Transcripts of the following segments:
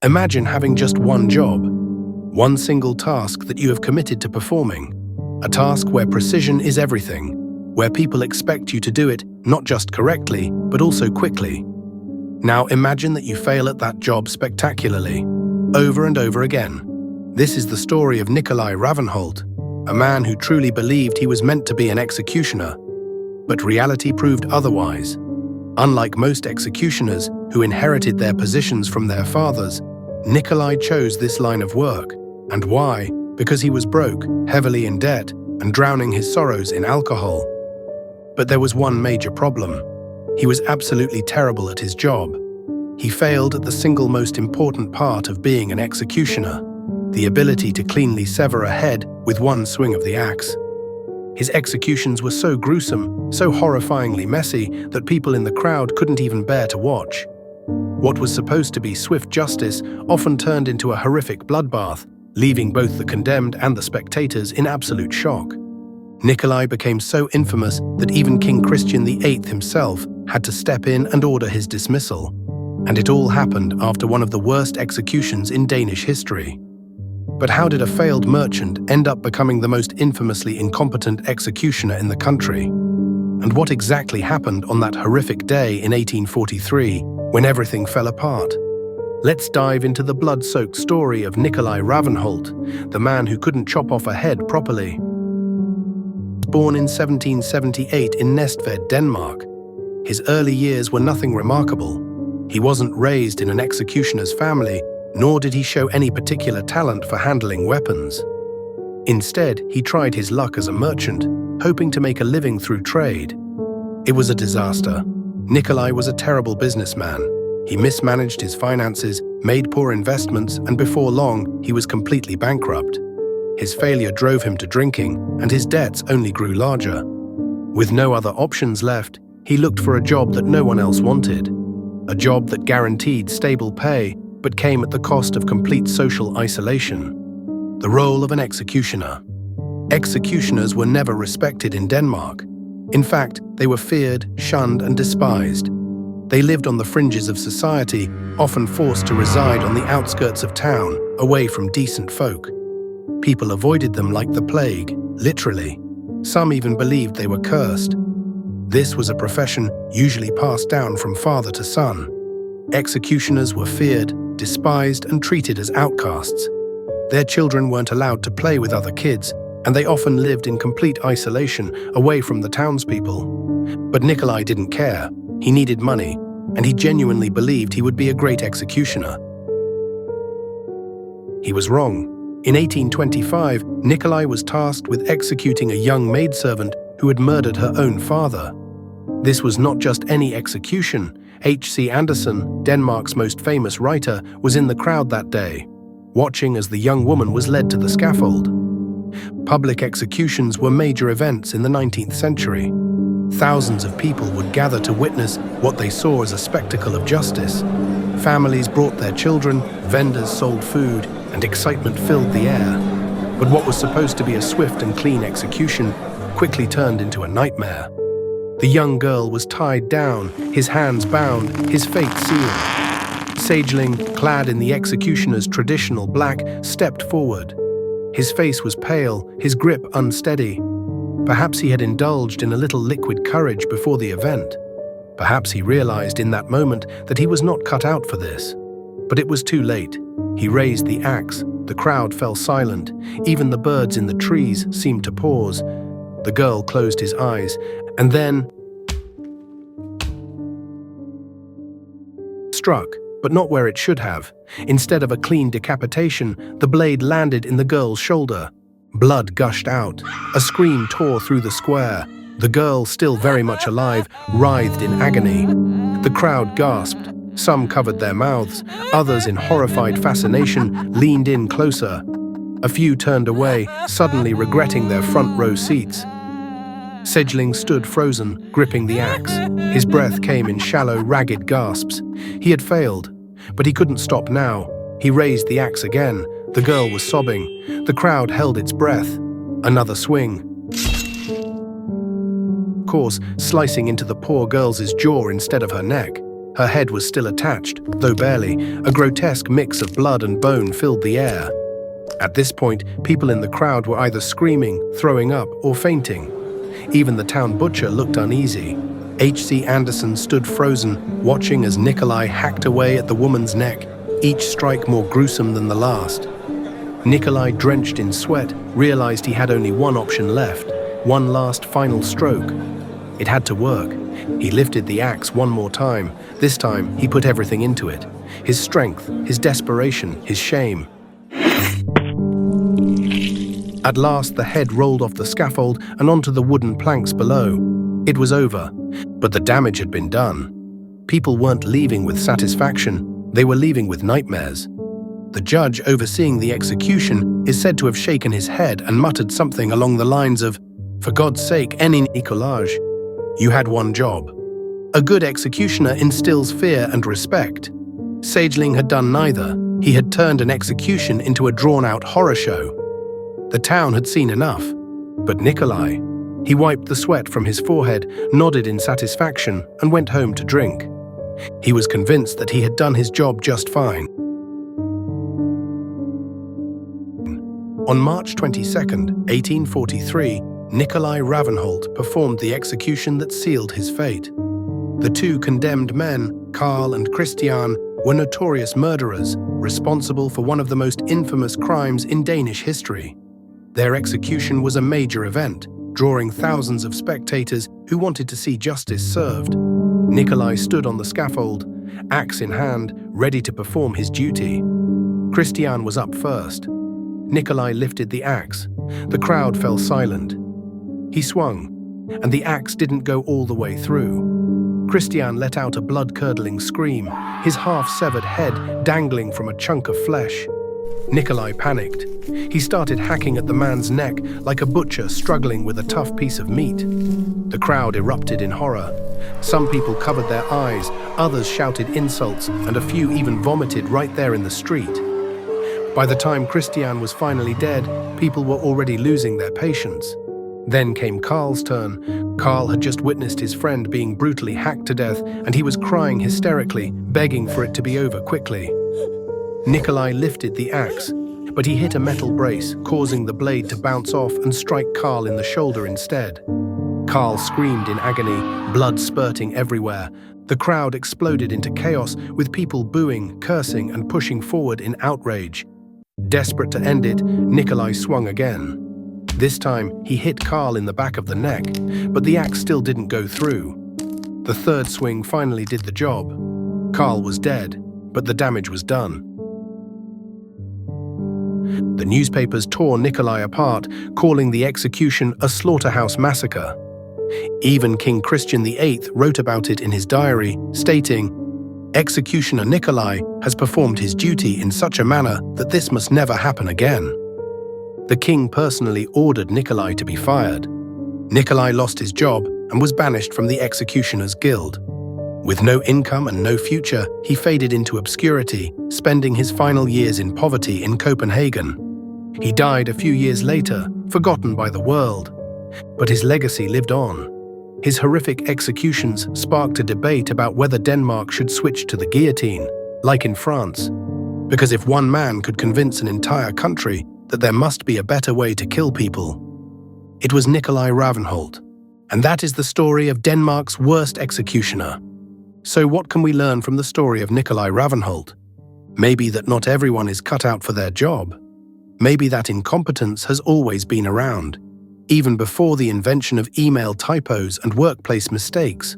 Imagine having just one job, one single task that you have committed to performing, a task where precision is everything, where people expect you to do it not just correctly, but also quickly. Now imagine that you fail at that job spectacularly, over and over again. This is the story of Nikolaj Ravnholt, a man who truly believed he was meant to be an executioner. But reality proved otherwise. Unlike most executioners who inherited their positions from their fathers, Nikolaj chose this line of work. And why? Because he was broke, heavily in debt, and drowning his sorrows in alcohol. But there was one major problem. He was absolutely terrible at his job. He failed at the single most important part of being an executioner, the ability to cleanly sever a head with one swing of the axe. His executions were so gruesome, so horrifyingly messy, that people in the crowd couldn't even bear to watch. What was supposed to be swift justice often turned into a horrific bloodbath, leaving both the condemned and the spectators in absolute shock. Nikolaj became so infamous that even King Christian VIII himself had to step in and order his dismissal. And it all happened after one of the worst executions in Danish history. But how did a failed merchant end up becoming the most infamously incompetent executioner in the country? And what exactly happened on that horrific day in 1843 when everything fell apart? Let's dive into the blood-soaked story of Nikolaj Ravnholt, the man who couldn't chop off a head properly. Born in 1778 in Næstved, Denmark, his early years were nothing remarkable. He wasn't raised in an executioner's family, nor did he show any particular talent for handling weapons. Instead, he tried his luck as a merchant, hoping to make a living through trade. It was a disaster. Nikolaj was a terrible businessman. He mismanaged his finances, made poor investments, and before long, he was completely bankrupt. His failure drove him to drinking, and his debts only grew larger. With no other options left, he looked for a job that no one else wanted. A job that guaranteed stable pay, but came at the cost of complete social isolation. The role of an executioner. Executioners were never respected in Denmark. In fact, they were feared, shunned, and despised. They lived on the fringes of society, often forced to reside on the outskirts of town, away from decent folk. People avoided them like the plague, literally. Some even believed they were cursed. This was a profession usually passed down from father to son. Executioners were feared, despised, and treated as outcasts. Their children weren't allowed to play with other kids, and they often lived in complete isolation, away from the townspeople. But Nikolaj didn't care. He needed money, and he genuinely believed he would be a great executioner. He was wrong. In 1825, Nikolaj was tasked with executing a young maidservant who had murdered her own father. This was not just any execution. H.C. Andersen, Denmark's most famous writer, was in the crowd that day, watching as the young woman was led to the scaffold. Public executions were major events in the 19th century. Thousands of people would gather to witness what they saw as a spectacle of justice. Families brought their children, vendors sold food, and excitement filled the air. But what was supposed to be a swift and clean execution quickly turned into a nightmare. The young girl was tied down, his hands bound, his fate sealed. Sageling, clad in the executioner's traditional black, stepped forward. His face was pale, his grip unsteady. Perhaps he had indulged in a little liquid courage before the event. Perhaps he realized in that moment that he was not cut out for this. But it was too late. He raised the axe. The crowd fell silent. Even the birds in the trees seemed to pause. The girl closed his eyes, and then struck, but not where it should have. Instead of a clean decapitation, the blade landed in the girl's shoulder. Blood gushed out. A scream tore through the square. The girl, still very much alive, writhed in agony. The crowd gasped. Some covered their mouths. Others, in horrified fascination, leaned in closer. A few turned away, suddenly regretting their front row seats. Sageling stood frozen, gripping the axe. His breath came in shallow, ragged gasps. He had failed, but he couldn't stop now. He raised the axe again. The girl was sobbing. The crowd held its breath. Another swing. Of course, slicing into the poor girl's jaw instead of her neck. Her head was still attached, though barely. A grotesque mix of blood and bone filled the air. At this point, people in the crowd were either screaming, throwing up, or fainting. Even the town butcher looked uneasy. H.C. Anderson stood frozen, watching as Nikolaj hacked away at the woman's neck, each strike more gruesome than the last. Nikolaj, drenched in sweat, realized he had only one option left, one last final stroke. It had to work. He lifted the axe one more time. This time, he put everything into it. His strength, his desperation, his shame. At last, the head rolled off the scaffold and onto the wooden planks below. It was over, but the damage had been done. People weren't leaving with satisfaction, they were leaving with nightmares. The judge overseeing the execution is said to have shaken his head and muttered something along the lines of, "For God's sake, Nikolaj, you had one job." A good executioner instills fear and respect. Sageling had done neither. He had turned an execution into a drawn-out horror show. The town had seen enough. But Nikolaj, he wiped the sweat from his forehead, nodded in satisfaction, and went home to drink. He was convinced that he had done his job just fine. On March 22, 1843, Nikolaj Ravnholt performed the execution that sealed his fate. The two condemned men, Karl and Christian, were notorious murderers, responsible for one of the most infamous crimes in Danish history. Their execution was a major event, drawing thousands of spectators who wanted to see justice served. Nikolaj stood on the scaffold, axe in hand, ready to perform his duty. Christian was up first. Nikolaj lifted the axe. The crowd fell silent. He swung, and the axe didn't go all the way through. Christian let out a blood-curdling scream, his half-severed head dangling from a chunk of flesh. Nikolaj panicked. He started hacking at the man's neck like a butcher struggling with a tough piece of meat. The crowd erupted in horror. Some people covered their eyes, others shouted insults, and a few even vomited right there in the street. By the time Christian was finally dead, people were already losing their patience. Then came Karl's turn. Karl had just witnessed his friend being brutally hacked to death, and he was crying hysterically, begging for it to be over quickly. Nikolaj lifted the axe, but he hit a metal brace, causing the blade to bounce off and strike Karl in the shoulder instead. Karl screamed in agony, blood spurting everywhere. The crowd exploded into chaos, with people booing, cursing, and pushing forward in outrage. Desperate to end it, Nikolaj swung again. This time, he hit Karl in the back of the neck, but the axe still didn't go through. The third swing finally did the job. Karl was dead, but the damage was done. The newspapers tore Nikolaj apart, calling the execution a slaughterhouse massacre. Even King Christian VIII wrote about it in his diary, stating, "Executioner Nikolaj has performed his duty in such a manner that this must never happen again." The king personally ordered Nikolaj to be fired. Nikolaj lost his job and was banished from the Executioners Guild. With no income and no future, he faded into obscurity, spending his final years in poverty in Copenhagen. He died a few years later, forgotten by the world. But his legacy lived on. His horrific executions sparked a debate about whether Denmark should switch to the guillotine, like in France. Because if one man could convince an entire country that there must be a better way to kill people, it was Nikolaj Ravnholt. And that is the story of Denmark's worst executioner. So what can we learn from the story of Nikolaj Ravnholt? Maybe that not everyone is cut out for their job. Maybe that incompetence has always been around, even before the invention of email typos and workplace mistakes.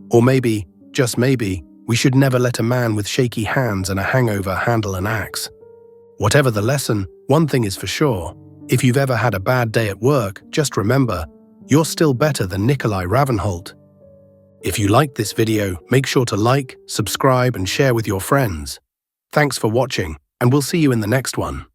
Or maybe, just maybe, we should never let a man with shaky hands and a hangover handle an axe. Whatever the lesson, one thing is for sure. If you've ever had a bad day at work, just remember, you're still better than Nikolaj Ravnholt. If you liked this video, make sure to like, subscribe, and share with your friends. Thanks for watching, and we'll see you in the next one.